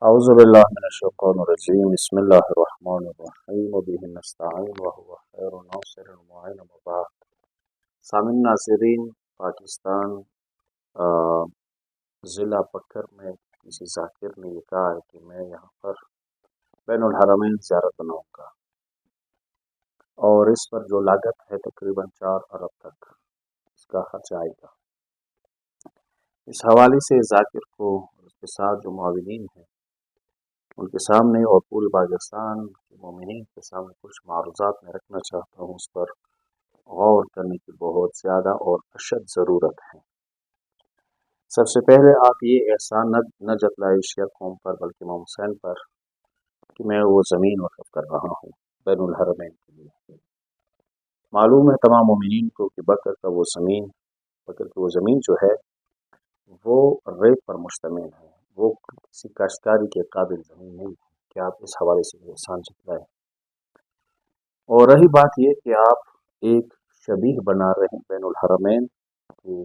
اعوذ باللہ من الشیطان الرجیم بسم اللہ الرحمن الرحیم وبہ نستعین وهو خیر ناصر معین وبعد۔ سامعین ناظرین، پاکستان ضلع بکر میں کسی ذاکر نے یہ کہا ہے کہ میں یہاں پر بین الحرمین زیارت بناؤں گا اور اس پر جو لاگت ہے تقریباً 4 ارب تک اس کا خرچ آئے گا۔ اس حوالے سے ذاکر کو اس کے ساتھ جو معاونین ہیں ان کے سامنے اور پورے پاکستان کے مومنین کے سامنے کچھ معروضات میں رکھنا چاہتا ہوں۔ اس پر غور کرنے کی بہت زیادہ اور اشد ضرورت ہے۔ سب سے پہلے آپ یہ احسان نہ جتلائے شیعہ قوم پر بلکہ امام حسین پر کہ میں وہ زمین وقف کر رہا ہوں بین الحرمین کے لیے۔ معلوم ہے تمام مومنین کو کہ بکر کی وہ زمین جو ہے وہ ریت پر مشتمل ہے، وہ کسی کاشتکاری کے قابل زمین نہیں ہے کہ آپ اس حوالے سے احسان جتلائیں۔ اور رہی بات یہ کہ آپ ایک شبیہ بنا رہے ہیں بین الحرمین کے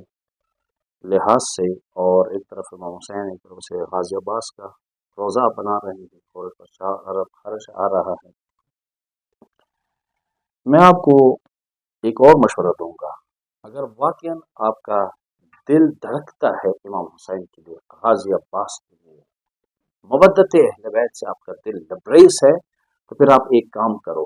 لحاظ سے، اور ایک طرف امام حسین ایک طرف سے غازی عباس کا روضہ بنا رہے ہیں اور اس پر 4 ارب خرچ آ رہا ہے۔ میں آپ کو ایک اور مشورہ دوں گا، اگر واقعاً آپ کا دل دھڑکتا ہے امام حسین کے لیے، غازی عباس کے لیے، مودت اہل بیت سے آپ کا دل لبریز ہے، تو پھر آپ ایک کام کرو۔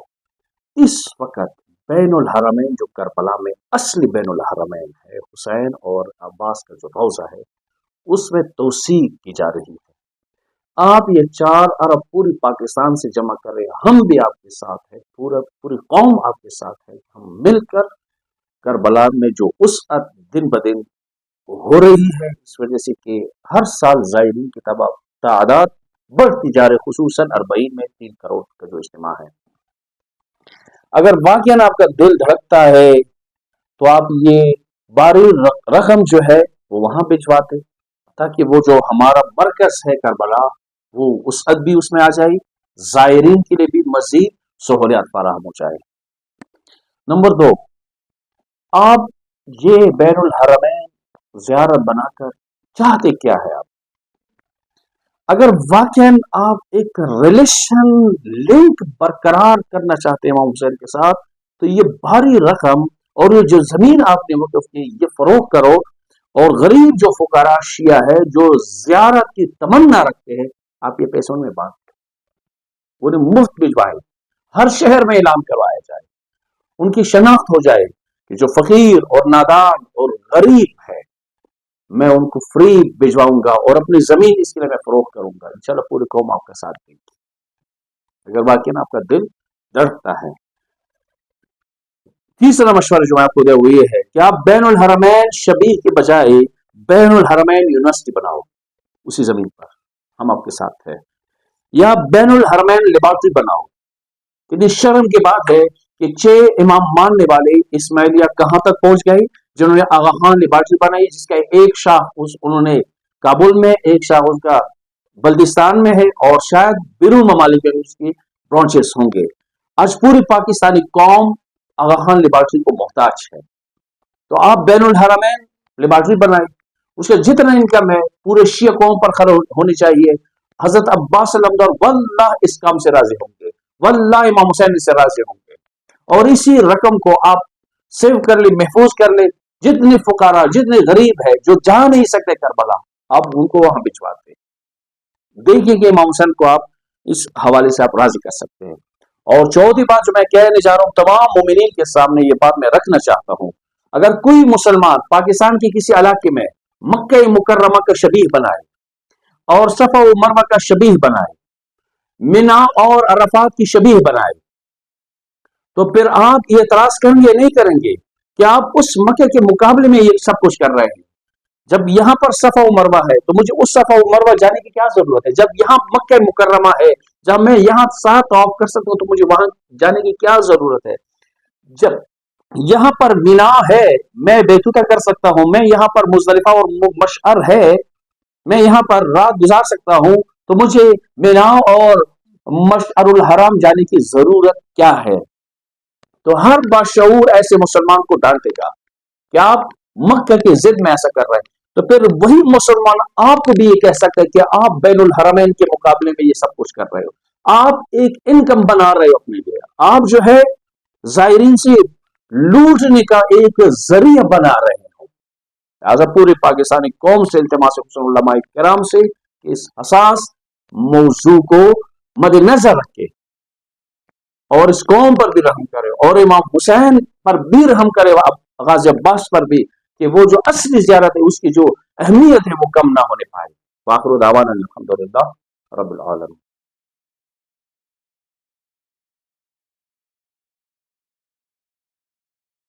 اس وقت بین الحرمین جو کربلا میں اصلی بین الحرمین ہے، حسین اور عباس کا جو روضہ ہے، اس میں توسیع کی جا رہی ہے۔ آپ یہ 4 ارب پوری پاکستان سے جمع کریں، ہم بھی آپ کے ساتھ ہیں، پوری قوم آپ کے ساتھ ہے، ہم مل کر کربلا میں جو وسعت دن بدن ہو رہی ہے، اس وجہ سے کہ ہر سال زائرین کی تعداد بڑھتی جا رہی، خصوصاً 40 میں 3 کروڑ کا جو اجتماع ہے۔ اگر واقعاً آپ کا دل دھڑکتا ہے تو آپ یہ باری رقم جو ہے وہ وہاں بھجواتے، تاکہ وہ جو ہمارا مرکز ہے کربلا وہ وسعت بھی اس میں آ جائے، زائرین کے لیے بھی مزید سہولیات فراہم ہو جائے۔ نمبر 2، آپ یہ بین الحرمین زیارت بنا کر چاہتے کیا ہے؟ آپ اگر واقعاً آپ ایک ریلیشن لنک برقرار کرنا چاہتے ہیں امام حسین کے ساتھ، تو یہ بھاری رقم اور یہ جو زمین آپ نے وقف کی یہ فروخت کرو، اور غریب جو فقراء شیعہ ہے جو زیارت کی تمنا رکھتے ہیں، آپ یہ پیسوں میں بانٹ دیں، انہیں مفت بھجوائیں، ہر شہر میں اعلان کروایا جائے، ان کی شناخت ہو جائے کہ جو فقیر اور نادان اور غریب ہے میں ان کو فری بھجواؤں گا، اور اپنی زمین اس کے لیے میں فروخت کروں گا۔ انشاءاللہ پوری قوم آپ کا ساتھ دے گی اگر واقعی آپ کا دل دھڑکتا ہے۔ تیسرا مشورہ جو میں آپ کو دے وہ یہ ہے کہ آپ بین الحرمین شبیہ کے بجائے بین الحرمین یونیورسٹی بناؤ، اسی زمین پر ہم آپ کے ساتھ ہیں، یا بین الحرمین لیبارٹری بناؤ۔ کتنی شرم کی بات ہے کہ 6 امام ماننے والے اسماعیلیہ کہاں تک پہنچ گئے، جنہوں نے آغا خان لیبارٹری بنائی، جس کا ایک شاخ انہوں نے کابل میں، ایک شاخ اس کا بلدستان میں ہے، اور شاید بیرون ممالک میں اس کی برانچز ہوں گے۔ آج پوری پاکستانی قوم آغا خان لیبارٹری کو محتاج ہے، تو آپ بین الحرمین لیبارٹری بنائیں، اس کا جتنا انکم ہے پورے شیعہ قوم پر خرچ ہونی چاہیے۔ حضرت عباس علمدار واللہ اس کام سے راضی ہوں گے، واللہ امام حسین سے راضی ہوں گے، اور اسی رقم کو آپ سیو کر لیں، محفوظ کر لیں۔ جتنے فقراء، جتنے غریب ہے جو جا نہیں سکتے کربلا، آپ ان کو وہاں بھجواتے، دیکھیے کہ امام حسین کو آپ اس حوالے سے آپ راضی کر سکتے ہیں۔ اور چوتھی بات جو میں کہنے جا رہا ہوں، تمام مومنین کے سامنے یہ بات میں رکھنا چاہتا ہوں، اگر کوئی مسلمان پاکستان کے کسی علاقے میں مکہ مکرمہ کا شبیہ بنائے اور صفا و مرمہ کا شبیہ بنائے، منا اور عرفات کی شبیہ بنائے، تو پھر آپ یہ اعتراض کریں گے نہیں کریں گے کہ آپ اس مکہ کے مقابلے میں یہ سب کچھ کر رہے ہیں؟ جب یہاں پر صفا و مروہ ہے تو مجھے اس صفا و مروہ جانے کی کیا ضرورت ہے؟ جب یہاں مکہ مکرمہ ہے، جب میں یہاں 7 طواف کر سکتا ہوں تو مجھے وہاں جانے کی کیا ضرورت ہے؟ جب یہاں پر مینا ہے میں بیتوتا کر سکتا ہوں، میں یہاں پر مزدلفہ اور مشعر ہے میں یہاں پر رات گزار سکتا ہوں، تو مجھے مینا اور مشعر الحرام جانے کی ضرورت کیا ہے؟ تو ہر باشعور ایسے مسلمان کو ڈانٹے گا کہ آپ مکہ کی ضد میں ایسا کر رہے ہیں۔ تو پھر وہی مسلمان آپ کو بھی یہ کہہ سکتا ہے کہ آپ بین الحرمین کے مقابلے میں یہ سب کچھ کر رہے ہو، آپ ایک انکم بنا رہے ہو اپنے لیے، آپ جو ہے زائرین سے لوٹنے کا ایک ذریعہ بنا رہے ہو۔ لہٰذا پوری پاکستانی قوم سے التماس ہے، خصوصاً علماء کرام سے، کہ اس حساس موضوع کو مد نظر رکھے اور اس قوم پر بھی رحم کرے، اور امام حسین پر بھی رحم کرے، غازی عباس پر بھی، کہ وہ جو اصلی زیارت ہے اس کی جو اہمیت ہے وہ کم نہ ہونے پائے۔ وآخر دعوانا الحمدللہ رب العالمین۔